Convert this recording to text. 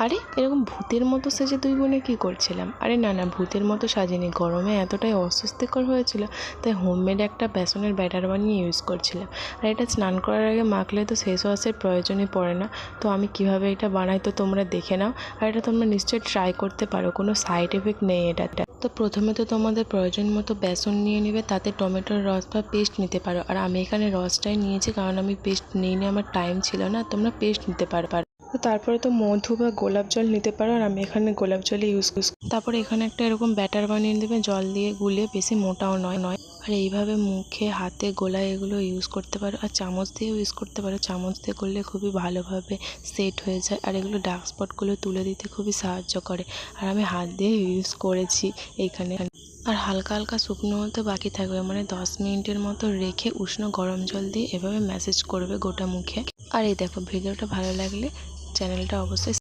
আরে এরকম ভূতের মতো সেজে দুই বোনে কী করছিলাম? আরে না না, ভূতের মতো সাজিনি, গরমে এতটাই অস্বস্তিকর হয়েছিল তাই হোমমেড একটা বেসনের ব্যাটার বানিয়ে ইউজ করছিলাম। আর এটা স্নান করার আগে মাখলে তো ফেস ওয়াশের প্রয়োজনই পড়ে না। তো আমি কিভাবে এটা বানাই তো তোমরা দেখে নাও। আর এটা তোমরা নিশ্চয়ই ট্রাই করতে পারো, কোনো সাইড এফেক্ট নেই এটাতে। তো প্রথমে তো তোমাদের প্রয়োজন মতো বেসন নিয়ে নেবে, তাতে টমেটোর রস বা পেস্ট নিতে পারো। আর আমি এখানে রসটাই নিয়েছি, কারণ আমি পেস্ট নিইনি, আমার টাইম ছিল না। তোমরা পেস্ট নিতে পারো। তো তারপরে তো মধু বা গোলাপ জল নিতে পারো, আর আমি এখানে গোলাপ জলই ইউজ করছি। তারপরে এখানে একটা এরকম ব্যাটার বানিয়ে নেবে, জল দিয়ে গুলিয়ে, বেশি মোটাও নয়। আর এইভাবে মুখে, হাতে, গোলায় এগুলো ইউজ করতে পারো। আর চামচ দিয়েও ইউজ করতে পারো, চামচ দিয়ে করলে খুবই ভালোভাবে সেট হয়ে যায়। আর এগুলো ডার্ক স্পটগুলো তুলে দিতে খুবই সাহায্য করে। আর আমি হাত দিয়ে ইউজ করেছি এইখানে। আর হালকা হালকা শুকনো হতে বাকি থাকবে, মানে 10 মিনিটের মতো রেখে উষ্ণ গরম জল দিয়ে এভাবে ম্যাসেজ করবে গোটা মুখে। আর এই দেখো, ভিডিওটা ভালো লাগলে চ্যানেলটা অবশ্যই